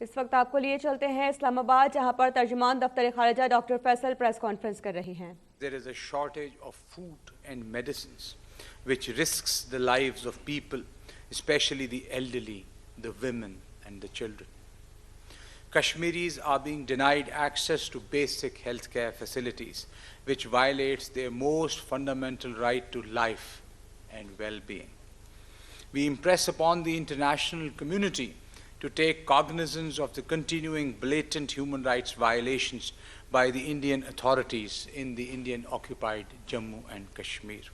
اس وقت آپ کو لیے چلتے ہیں اسلام آباد، جہاں پر ترجمان دفتر خارجہ ڈاکٹر فیصل پریس کانفرنس کر رہے ہیں۔ There is a shortage of food and medicines which risks the lives of people, especially the elderly, the women and the children. Kashmiris are being denied access to basic healthcare facilities, which violates their most fundamental right to life and well-being. We impress upon the international community to take cognizance of the continuing blatant human rights violations by the Indian authorities in the Indian-occupied Jammu and Kashmir.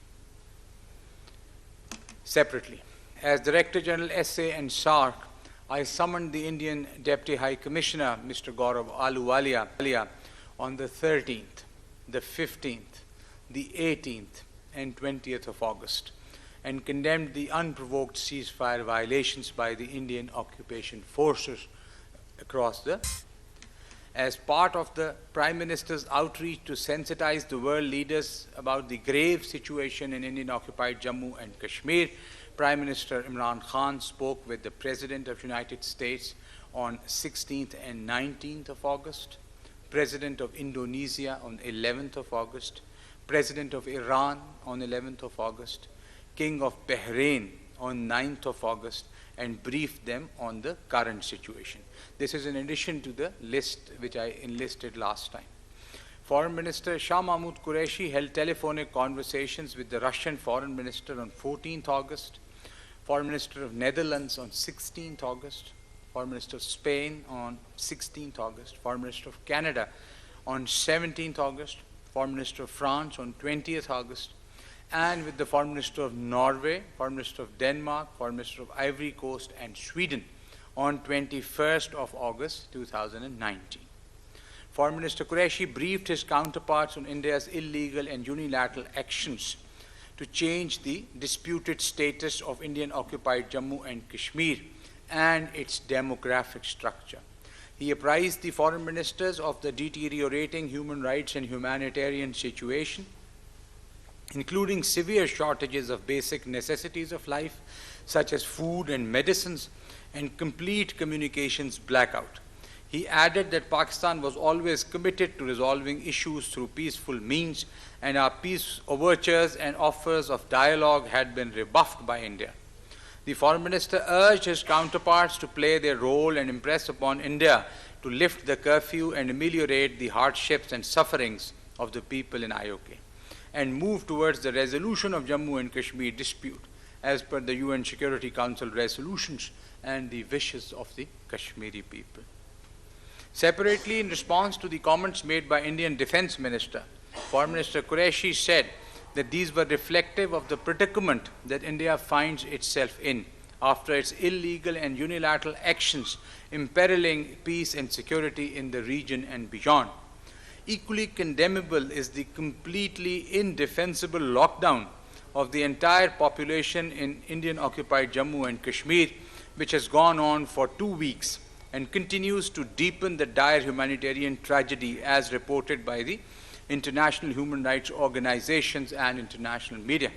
Separately, as Director General SA and SARC, I summoned the Indian Deputy High Commissioner, Mr. Gaurav Ahluwalia, on the 13th, the 15th, the 18th, and 20th of August, and condemned the unprovoked ceasefire violations by the Indian occupation forces across the. As part of the Prime Minister's outreach to sensitize the world leaders about the grave situation in Indian-occupied Jammu and Kashmir, Prime Minister Imran Khan spoke with the President of the United States on 16th and 19th of August, President of Indonesia on 11th of August, President of Iran on 11th of August, King of Bahrain on 9th of August, and briefed them on the current situation. This is in addition to the list which I enlisted last time. Foreign Minister Shah Mahmood Qureshi held telephonic conversations with the Russian Foreign Minister on 14th August, Foreign Minister of Netherlands on 16th August, Foreign Minister of Spain on 16th August, Foreign Minister of Canada on 17th August, Foreign Minister of France on 20th August, and with the Foreign Minister of Norway, Foreign Minister of Denmark, Foreign Minister of Ivory Coast and Sweden on 21st of August 2019. Foreign Minister Qureshi briefed his counterparts on India's illegal and unilateral actions to change the disputed status of Indian-occupied Jammu and Kashmir and its demographic structure. He apprised the foreign ministers of the deteriorating human rights and humanitarian situation, including severe shortages of basic necessities of life, such as food and medicines, and complete communications blackout. He added that Pakistan was always committed to resolving issues through peaceful means, and our peace overtures and offers of dialogue had been rebuffed by India. The Foreign Minister urged his counterparts to play their role and impress upon India to lift the curfew and ameliorate the hardships and sufferings of the people in IOK, and move towards the resolution of Jammu and Kashmir dispute as per the UN Security Council resolutions and the wishes of the Kashmiri people. Separately, in response to the comments made by Indian Defence Minister, Foreign Minister Qureshi said that these were reflective of the predicament that India finds itself in after its illegal and unilateral actions imperiling peace and security in the region and beyond. Equally condemnable is the completely indefensible lockdown of the entire population in Indian-occupied Jammu and Kashmir, which has gone on for 2 weeks and continues to deepen the dire humanitarian tragedy as reported by the international human rights organizations and international media.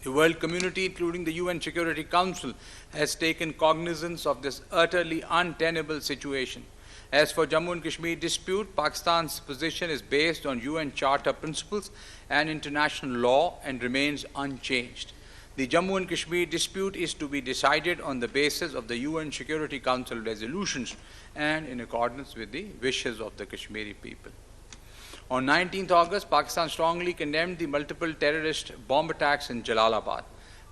The world community, including the UN Security Council, has taken cognizance of this utterly untenable situation. As for Jammu and Kashmir dispute, Pakistan's position is based on UN Charter principles and international law and remains unchanged. The Jammu and Kashmir dispute is to be decided on the basis of the UN Security Council resolutions and in accordance with the wishes of the Kashmiri people. On 19th August, Pakistan strongly condemned the multiple terrorist bomb attacks in Jalalabad.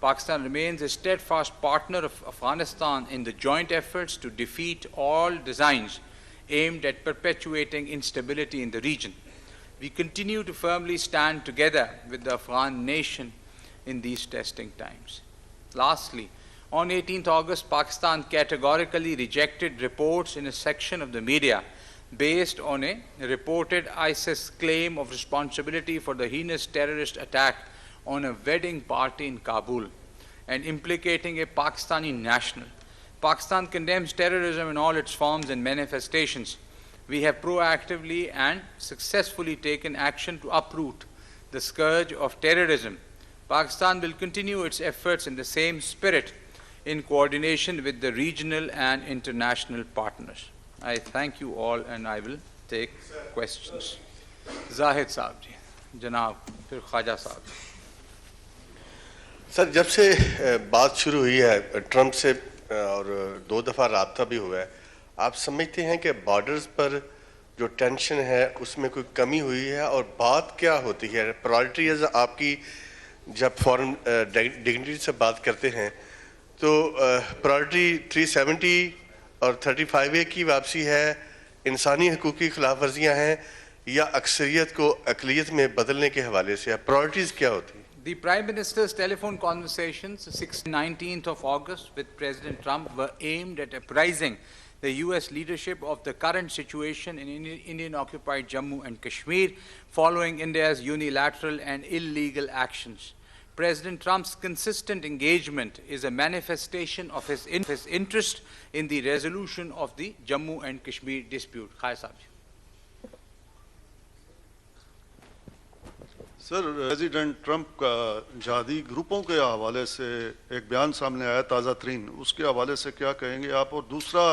Pakistan remains a steadfast partner of Afghanistan in the joint efforts to defeat all designs aimed at perpetuating instability in the region. We continue to firmly stand together with the Afghan nation in these testing times. Lastly, on 18th August, Pakistan categorically rejected reports in a section of the media based on a reported ISIS claim of responsibility for the heinous terrorist attack on a wedding party in Kabul and implicating a Pakistani national. Pakistan condemns terrorism in all its forms and manifestations. We have proactively and successfully taken action to uproot the scourge of terrorism. Pakistan will continue its efforts in the same spirit in coordination with the regional and international partners. I thank you all and I will take questions. Zahid Saab ji, Janab, pھر Khwaja Saab. سر جب سے بات شروع ہوئی ہے Trump سے اور 2 دفعہ رابطہ بھی ہوا ہے، آپ سمجھتے ہیں کہ بارڈرز پر جو ٹینشن ہے اس میں کوئی کمی ہوئی ہے، اور بات کیا ہوتی ہے پرائرٹیز آپ کی جب فورن ڈگنیٹی سے بات کرتے ہیں تو پرائرٹی 370 اور 35A کی واپسی ہے، انسانی حقوق کی خلاف ورزیاں ہیں، یا اکثریت کو اقلیت میں بدلنے کے حوالے سے پرائرٹیز کیا ہوتی ہیں؟ The Prime Minister's telephone conversations 19th of August with President Trump were aimed at apprising the US leadership of the current situation in Indian-occupied Jammu and Kashmir following India's unilateral and illegal actions. President Trump's consistent engagement is a manifestation of his interest in the resolution of the Jammu and Kashmir dispute. Khaya Saab ji. Sir president Trump کا جہادی گروپوں کے حوالے سے ایک بیان سامنے آیا تازہ ترین، اس کے حوالے سے کیا کہیں گے آپ؟ اور دوسرا،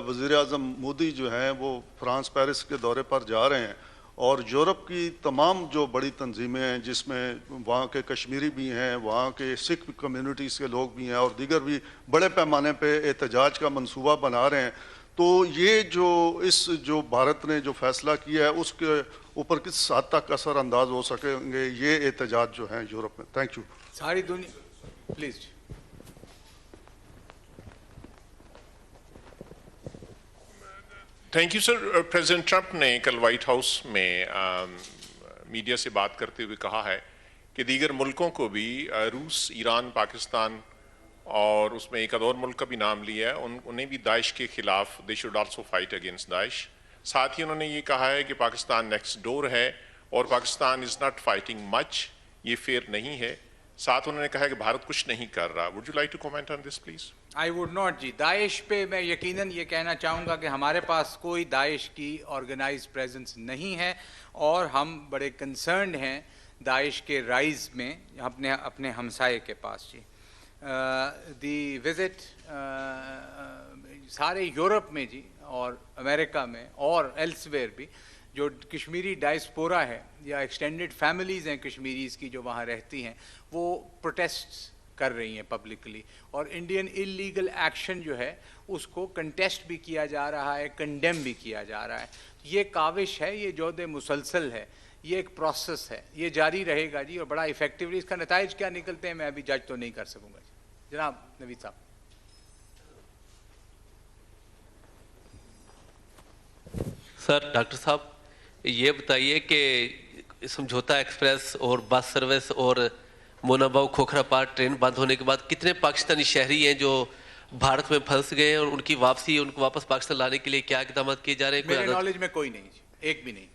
وزیر اعظم مودی جو ہیں وہ فرانس پیرس کے دورے پر جا رہے ہیں، اور یورپ کی تمام جو بڑی تنظیمیں ہیں جس میں وہاں کے کشمیری بھی ہیں، وہاں کے سکھ کمیونٹیز کے لوگ بھی ہیں، اور دیگر بھی بڑے پیمانے پہ احتجاج کا منصوبہ بنا رہے ہیں، تو یہ جو بھارت نے جو فیصلہ کیا ہے اس کے اوپر کس حد تک اثر انداز ہو سکیں گے یہ احتجاج جو ہیں یورپ میں؟ Thank you. ساری دنیا please. Thank you sir. President Trump نے کل وائٹ ہاؤس میں میڈیا سے بات کرتے ہوئے کہا ہے کہ دیگر ملکوں کو بھی، روس، ایران، پاکستان اور اس میں ایک اور ملک کا بھی نام لیا ہے، انہیں بھی داعش کے خلاف they should also fight against Daesh. ساتھ ہی انہوں نے یہ کہا ہے کہ پاکستان نیکسٹ ڈور ہے اور پاکستان از ناٹ فائٹنگ مچ، یہ فیئر نہیں ہے. ساتھ انہوں نے کہا ہے کہ بھارت کچھ نہیں کر رہا. Would you like to comment on this please? I would not جی. داعش پہ میں یقیناً یہ کہنا چاہوں گا کہ ہمارے پاس کوئی داعش کی آرگنائز پریزنس نہیں ہے، اور ہم بڑے کنسرنڈ ہیں داعش کے رائز میں اپنے ہمسائے کے پاس. جی دی وزٹ سارے یورپ میں جی اور امریکہ میں اور ایلسویئر بھی جو کشمیری ڈائسپورا ہے یا ایکسٹینڈڈ فیملیز ہیں کشمیریز کی جو وہاں رہتی ہیں، وہ پروٹیسٹس کر رہی ہیں پبلکلی، اور انڈین اللیگل ایکشن جو ہے اس کو کنٹیسٹ بھی کیا جا رہا ہے، کنڈیم بھی کیا جا رہا ہے. یہ کاوش ہے، یہ جہد مسلسل ہے، یہ ایک پروسیس ہے، یہ جاری رہے گا جی، اور بڑا افیکٹولی. اس کا نتائج کیا نکلتے ہیں میں ابھی جج تو نہیں کر سکوں گا. جناب نوید صاحب. سر ڈاکٹر صاحب یہ بتائیے کہ سمجھوتا ایکسپریس اور بس سروس اور موناباؤ کھوکھرا پار ٹرین بند ہونے کے بعد کتنے پاکستانی شہری ہیں جو بھارت میں پھنس گئے ہیں، اور ان کی واپسی، ان کو واپس پاکستان لانے کے لیے کیا اقدامات کیے جا رہے ہیں؟ میرے نالج میں کوئی نہیں جی، ایک بھی نہیں.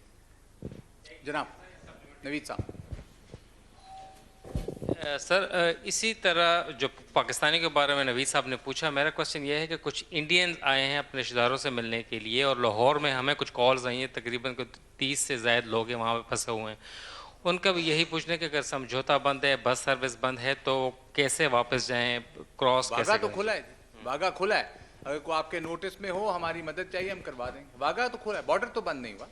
جناب نوید صاحب. سر اسی طرح جو پاکستانی کے بارے میں نوید صاحب نے پوچھا، میرا کوشچن یہ ہے کہ کچھ انڈینز آئے ہیں اپنے رشتہ داروں سے ملنے کے لیے، اور لاہور میں ہمیں کچھ کالز آئی ہیں، تقریباً 30 سے زائد لوگ ہیں وہاں پہ پھنسے ہوئے ہیں. ان کا بھی یہی پوچھنا کہ اگر سمجھوتا بند ہے، بس سروس بند ہے، تو کیسے واپس جائیں، کراس کیسے؟ واگا تو کھلا ہے، واگا کھلا ہے. اگر کوئی آپ کے نوٹس میں ہو، ہماری مدد چاہیے، ہم کروا دیں گے. واگا تو کھلا ہے، بارڈر تو بند نہیں ہوا.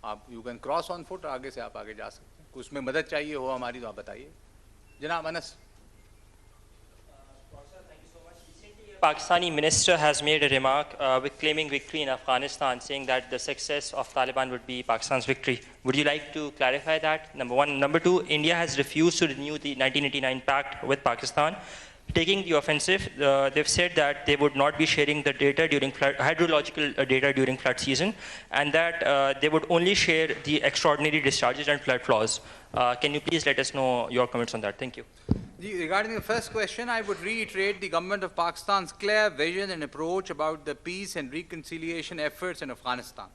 آپ you can cross on foot, آگے سے آپ آگے جا سکتے ہیں. اس میں مدد چاہیے ہو ہماری تو آپ بتائیے. جناب انس. Pakistani minister has made a remark with claiming victory in Afghanistan, saying that the success of Taliban would be Pakistan's victory. Would you like to clarify that? Number one. Number two, India has refused to renew the 1989 pact with Pakistan, taking the offensive. They've said that they would not be sharing the data during hydrological data during flood season, and that they would only share the extraordinary discharges and flood flaws. Can you please let us know your comments on that? Thank you. Regarding the first question, I would reiterate the government of Pakistan's clear vision and approach about the peace and reconciliation efforts in Afghanistan.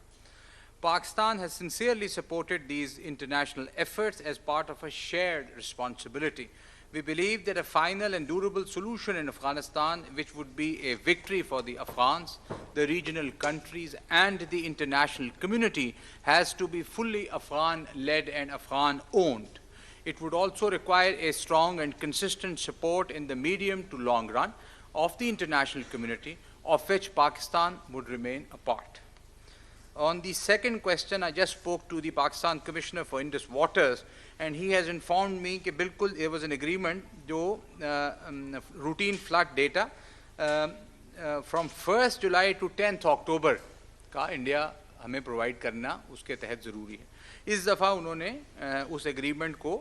Pakistan has sincerely supported these international efforts as part of a shared responsibility. We believe that a final and durable solution in Afghanistan, which would be a victory for the Afghans, the regional countries, and the international community, has to be fully Afghan-led and Afghan-owned. It would also require a strong and consistent support in the medium to long run, of the international community, of which Pakistan would remain a part. On the second question, I just spoke to the Pakistan Commissioner for Indus Waters, and he has informed me that bilkul there was an agreement jo routine flood data from 1st July to 10th October का India हमें provide करना उसके तहत ज़रूरी है. इस दफ़ा उन्होंने उस एग्रीमेंट को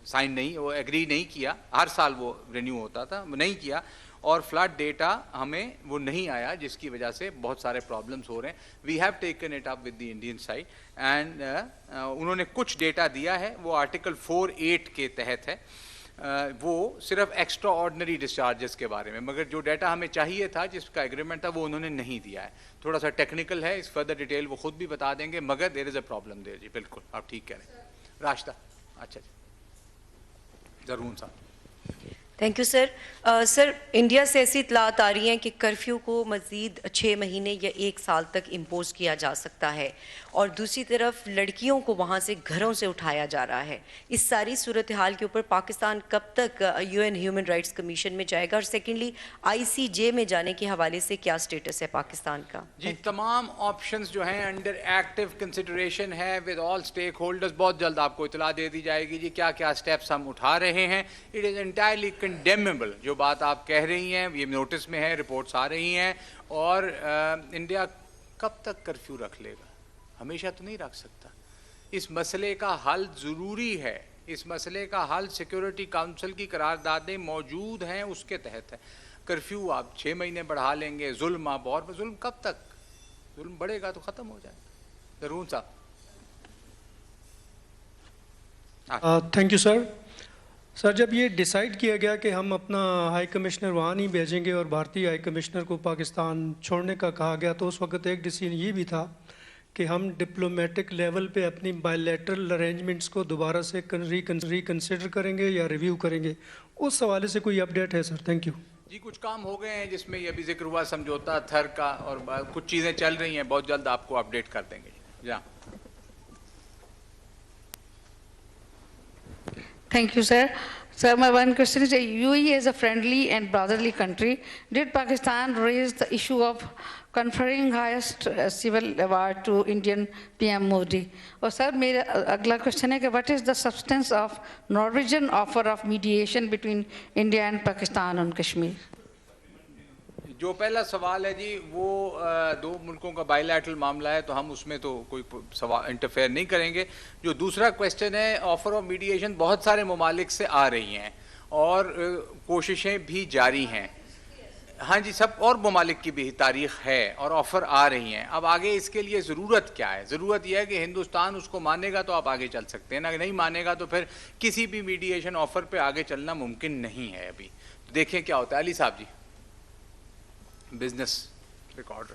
साइन नहीं, वो एग्री नहीं किया. हर साल वो रिन्यू होता था, नहीं किया, और फ्लड डेटा हमें वो नहीं आया, जिसकी वजह से बहुत सारे प्रॉब्लम्स हो रहे हैं. We have taken it up with the Indian side and उन्होंने कुछ डेटा दिया है, वो आर्टिकल 4.8 के तहत है. वो सिर्फ एक्स्ट्रा ऑर्डिनरी डिस्चार्जेस के बारे में, मगर जो डाटा हमें चाहिए था, जिसका एग्रीमेंट था, वो उन्होंने नहीं दिया है. थोड़ा सा टेक्निकल है, इस फर्दर डिटेल वो खुद भी बता देंगे, मगर there is a problem there. जी बिल्कुल आप ठीक कह रहे हैं. रास्ता अच्छा जी ज़रूर साहब. Thank you sir. Sir, India से ऐसी इतलात आ रही हैं कि कर्फ्यू को मज़ीद 6 महीने या 1 साल तक इम्पोज किया जा सकता है, और दूसरी तरफ लड़कियों को वहाँ से घरों से उठाया जा रहा है. इस सारी सूरत हाल के ऊपर पाकिस्तान कब तक UN ह्यूमन राइट्स कमीशन में जाएगा, और सेकेंडली ICJ में जाने के हवाले से क्या स्टेटस है पाकिस्तान का? जी तमाम ऑप्शंस जो हैं अंडर एक्टिव कंसिडरेशन है विद ऑल स्टेक होल्डर्स. बहुत जल्द आपको इतला दे दी जाएगी जी क्या क्या स्टेप्स हम उठा रहे हैं. इट इज़ एंटायरली कंडेमेबल जो बात आप कह रही हैं, ये नोटिस में है, रिपोर्ट्स आ रही हैं. और इंडिया कब तक कर्फ्यू रख लेगा? हमेशा तो नहीं रख सकता. इस मसले का हल ज़रूरी है. इस मसले का हल सिक्योरिटी काउंसिल की करारदादें मौजूद हैं, उसके तहत है. कर्फ्यू आप 6 महीने बढ़ा लेंगे, जुल्म आप और जुल्म कब तक? जुल्म बढ़ेगा तो ख़त्म हो जाएगा. जरूर साहब. Thank you sir. सर, जब ये डिसाइड किया गया कि हम अपना हाई कमिश्नर वहाँ नहीं भेजेंगे और भारतीय हाई कमिश्नर को पाकिस्तान छोड़ने का कहा गया, तो उस वक्त एक डिसीजन ये भी था कि हम डिप्लोमेटिक लेवल पे अपनी बायलैटरल अरेंजमेंट्स को दोबारा से रिकन्सिडर करेंगे या रिव्यू करेंगे. उस हवाले से कोई अपडेट है सर? Thank you. जी कुछ काम हो गए हैं जिसमें ये अभी जिक्र हुआ समझौता थर का, और कुछ चीज़ें चल रही हैं, बहुत जल्द आपको अपडेट कर देंगे. जी Thank you, sir. Sir, my one question is, UAE is a friendly and brotherly country. Did Pakistan raise the issue of conferring highest civil award to Indian PM Modi? और sir, मेरा अगला question है कि what is the substance of Norwegian offer of mediation between India and Pakistan on Kashmir? जो पहला सवाल है जी वो दो मुल्कों का बायलैटरल मामला है, तो हम उसमें तो कोई सवाल इंटरफेयर नहीं करेंगे. जो दूसरा क्वेश्चन है ऑफर ऑफ मीडिएशन, बहुत सारे ममालिक से आ रही हैं और कोशिशें भी जारी हैं. हाँ जी, सब और ममालिक की भी तारीख है और ऑफ़र आ रही हैं. अब आगे इसके लिए ज़रूरत क्या है? ज़रूरत यह है कि हिंदुस्तान उसको मानेगा तो आप आगे चल सकते हैं, ना नहीं मानेगा तो फिर किसी भी मीडिएशन ऑफ़र पे आगे चलना मुमकिन नहीं है. अभी तो देखें क्या होता है. Ali Sahab ji, Business Recorder.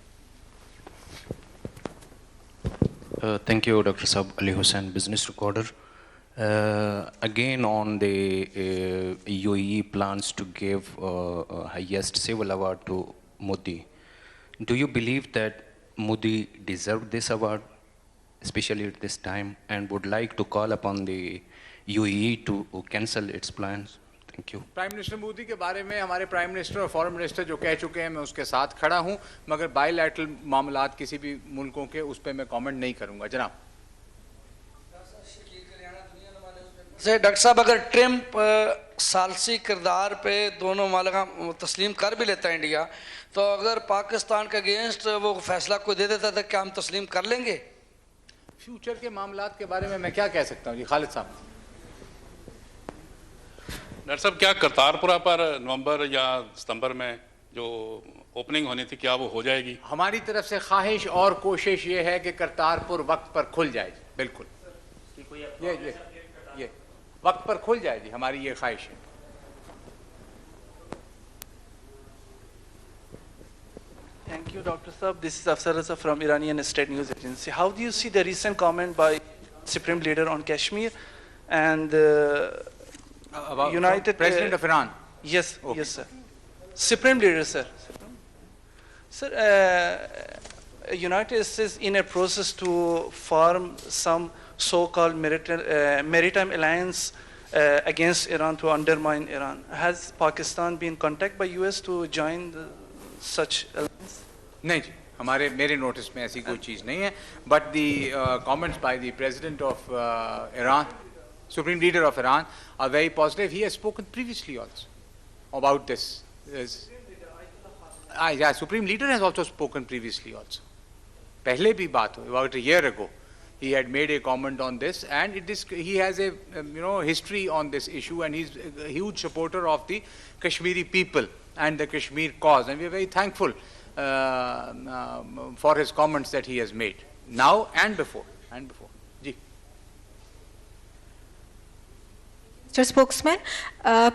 Thank you, Dr. Saab. Ali Hussain, business recorder. Again, on the UAE plans to give highest civil award to Modi. Do you believe that Modi deserved this award, especially at this time, and would like to call upon the UAE to cancel its plans? Thank you. Prime minister Modi के बारे में हमारे prime minister और foreign minister जो कह चुके हैं, मैं उसके साथ खड़ा हूं, मगर बायलैटरल मामलात किसी भी मुल्कों के उस पर मैं कमेंट नहीं करूंगा. जनाब से डॉक्टर साहब, अगर ट्रम्प सालसी किरदार पे दोनों मालिका तस्लीम कर भी लेता है इंडिया, तो अगर पाकिस्तान के अगेंस्ट वो फैसला कोई दे देता तो क्या हम तस्लीम कर लेंगे? फ्यूचर के मामलात के बारे में मैं क्या कह सकता हूँ जी. खालिद साहब. डॉक्टर साहब, क्या करतारपुरा पर नवंबर या सितंबर में जो ओपनिंग होनी थी, क्या वो हो जाएगी? हमारी तरफ से ख्वाहिश और कोशिश ये है कि करतारपुर वक्त पर खुल जाए. बिल्कुल ये वक्त पर खुल जाए जी, हमारी ये ख्वाहिश है. Thank you, Dr. Saab. This is Afsar Raza from Iranian State News Agency. How do you see the recent comment by Supreme Leader on Kashmir and about United President of Iran? Yes, okay. Yes, sir. Supreme Leader, sir. Sir, United States in a process to form some so-called maritime alliance against Iran, to undermine Iran. Has Pakistan been contacted by US to join such alliance? नहीं जी, मेरे notice में ऐसी कोई चीज़ नहीं है. But the comments by the president of Iran, Supreme Leader of Iran, are very positive. He has spoken previously also about this. Yeah, Supreme Leader has also spoken previously also. पहले भी बात हुई, about a year ago. He had made a comment on this, and he has a history on this issue, and he's a huge supporter of the Kashmiri people and the Kashmir cause, and we are very thankful for his comments that he has made now and before. Ji. Mr. Spokesman,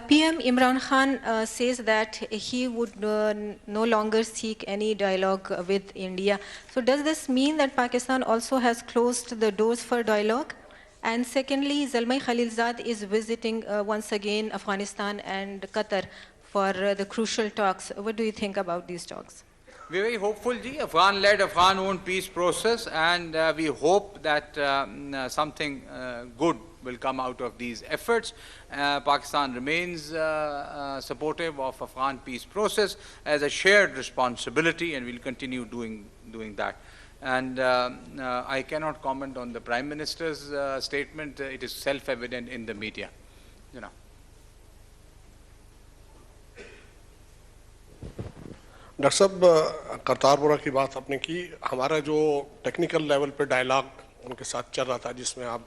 PM Imran Khan says that he would no longer seek any dialogue with India. So does this mean that Pakistan also has closed the doors for dialogue? And secondly, Zalmai Khalilzad is visiting once again Afghanistan and Qatar for the crucial talks. What do you think about these talks? We are very hopeful, ji. Afghan-led, Afghan-owned peace process, and we hope that something good will come out of these efforts. Pakistan remains supportive of Afghan peace process as a shared responsibility, and will continue doing that. And I cannot comment on the Prime Minister's statement. It is self-evident in the media, doctor صاحب کرتارپورہ کی بات آپ نے کی. ہمارا جو technical level پہ dialogue ان کے ساتھ چل رہا تھا، جس میں آپ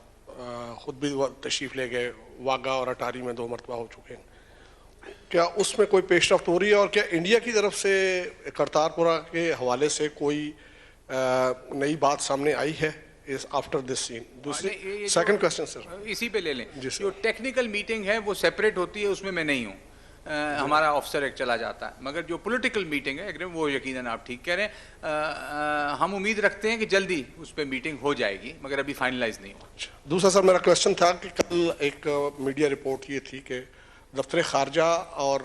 خود بھی تشریف لے گئے، واگا اور اٹاری میں 2 مرتبہ ہو چکے ہیں، کیا اس میں کوئی پیش رفت ہو رہی ہے؟ اور کیا انڈیا کی طرف سے کرتارپورہ کے حوالے سے کوئی نئی بات سامنے آئی ہے آفٹر دس سین؟ دوسری سیکنڈ کوشچن سر اسی پہ لے لیں. جو ٹیکنیکل میٹنگ ہے وہ سیپریٹ ہوتی ہے، اس میں نہیں ہوں، ہمارا آفسر ایک چلا جاتا ہے. مگر جو پولیٹیکل میٹنگ ہے وہ یقیناً آپ ٹھیک کہہ رہے ہیں. ہم امید رکھتے ہیں کہ جلدی اس پہ میٹنگ ہو جائے گی، مگر ابھی فائنلائز نہیں ہوا. دوسرا سر میرا کوشچن تھا کہ کل ایک میڈیا رپورٹ یہ تھی کہ دفتر خارجہ اور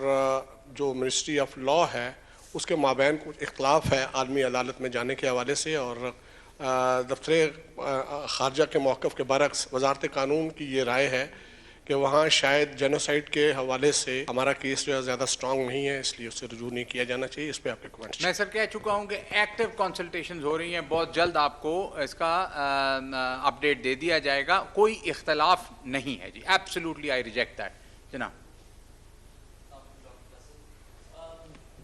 جو منسٹری آف لا ہے اس کے مابین کچھ اختلاف ہے عالمی عدالت میں جانے کے حوالے سے، اور دفتر خارجہ کے موقف کے برعکس وزارت قانون کی یہ رائے ہے کہ وہاں شاید جینوسائیڈ کے حوالے سے ہمارا کیس جو ہے زیادہ اسٹرانگ نہیں ہے، اس لیے اسے رجوع نہیں کیا جانا چاہیے. اس پہ آپ کے کمنٹ؟ میں سر کہہ چکا ہوں کہ ایکٹیو کنسلٹیشنز ہو رہی ہیں، بہت جلد آپ کو اس کا اپڈیٹ دے دیا جائے گا. کوئی اختلاف نہیں ہے جی، ایبسلیوٹلی آئی ریجیکٹ دیٹ. جناب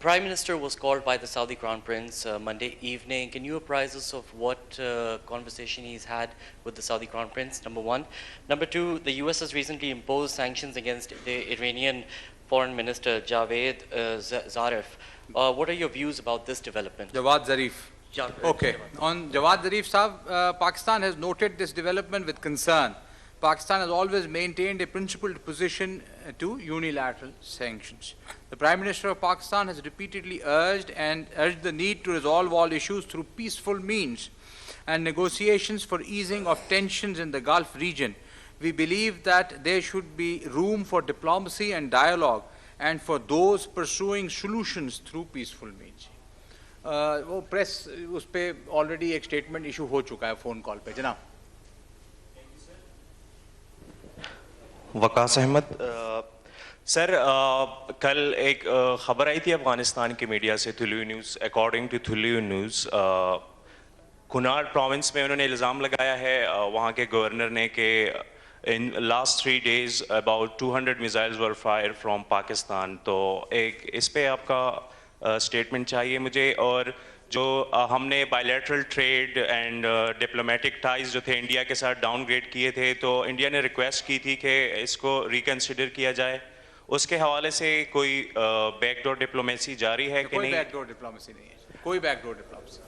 Prime Minister was called by the Saudi Crown Prince Monday evening. Can you apprise us of what conversation he's had with the Saudi Crown Prince, number one? Number two, the US has recently imposed sanctions against the Iranian Foreign Minister Javad Zarif. What are your views about this development? Javad Zarif. Okay. On Javad Zarif Sahab, Pakistan has noted this development with concern. Pakistan has always maintained a principled position to unilateral sanctions. The Prime Minister of Pakistan has repeatedly urged the need to resolve all issues through peaceful means and negotiations for easing of tensions in the Gulf region. We believe that there should be room for diplomacy and dialogue and for those pursuing solutions through peaceful means. وہ press اس پہ already ایک statement issue ہو چکا ہے phone call پہ. جناب وقاص احمد سر، کل ایک خبر آئی تھی افغانستان کی میڈیا سے، Tolo news, according to Tolo news Kunar province میں انہوں نے الزام لگایا ہے وہاں کے گورنر نے کہ in last 3 days about 200 missiles were fired from Pakistan. تو ایک اس پہ آپ کا اسٹیٹمنٹ چاہیے مجھے. اور جو ہم نے bilateral trade and diplomatic ties جو تھے انڈیا کے ساتھ ڈاؤن گریڈ کیے تھے، تو انڈیا نے ریکویسٹ کی تھی کہ اس کو ریکنسیڈر کیا جائے. اس کے حوالے سے کوئی بیک ڈور ڈپلومیسی جاری ہے کہ نہیں؟ کوئی بیک ڈور ڈپلومیسی نہیں ہے، کوئی بیک ڈور ڈپلومیسی.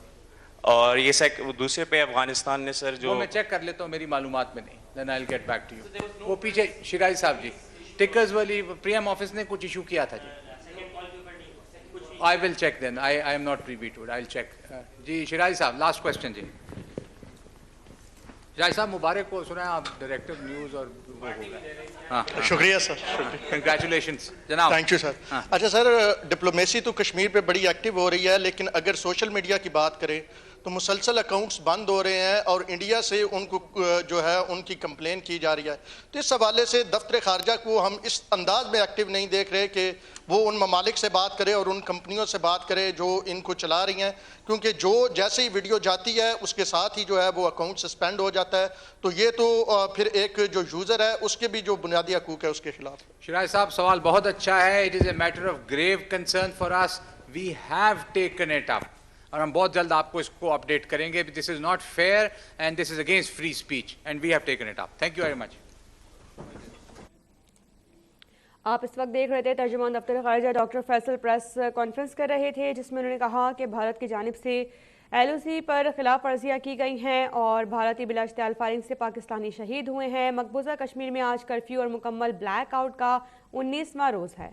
اور یہ دوسرے پہ افغانستان نے سر جو میں چیک کر لیتا ہوں، میری معلومات میں نہیں. then I'll get back to you. وہ پیچھے شیراز صاحب جی ٹکرز والی پی ایم آفس نے کچھ ایشو کیا تھا جی. I will check then. I am not privy to it. I'll check. جی شیراز صاحب لاسٹ کوشچن. جی شیراز صاحب مبارک کو سنا ہے آپ ڈائریکٹر نیوز اور وہ ہو گیا. شکریہ سر. کنگریچولیشنز جناب. Thank you sir. اچھا سر، ڈپلومیسی تو کشمیر پہ بڑی ایکٹیو ہو رہی ہے، لیکن اگر سوشل میڈیا کی بات کریں تو مسلسل اکاؤنٹس بند ہو رہے ہیں اور انڈیا سے ان کو جو ہے ان کی کمپلین کی جا رہی ہے. تو اس حوالے سے دفتر خارجہ کو ہم اس انداز میں ایکٹیو نہیں دیکھ رہے کہ وہ ان ممالک سے بات کرے اور ان کمپنیوں سے بات کرے جو ان کو چلا رہی ہیں, کیونکہ جو جیسے ہی ویڈیو جاتی ہے اس کے ساتھ ہی جو ہے وہ اکاؤنٹ سسپینڈ ہو جاتا ہے. تو یہ تو پھر ایک جو یوزر ہے اس کے بھی جو بنیادی حقوق ہے اس کے خلاف. شیراز صاحب سوال بہت اچھا ہے. It is a matter of grave concern for us. We have taken it up اور ہم بہت جلد آپ کو اس کو اپڈیٹ کریں گے. This is not fair and this is against free speech and we have taken it up. Thank you very much. آپ اس وقت دیکھ رہے تھے ترجمان دفتر خارجہ ڈاکٹر فیصل پریس کانفرنس کر رہے تھے جس میں انہوں نے کہا کہ بھارت کی جانب سے LOC پر خلاف ورزیاں کی گئی ہیں اور بھارتی بلا اشتعال فائرنگ سے پاکستانی شہید ہوئے ہیں. مقبوضہ کشمیر میں آج کرفیو اور مکمل بلیک آؤٹ کا 19واں روز ہے.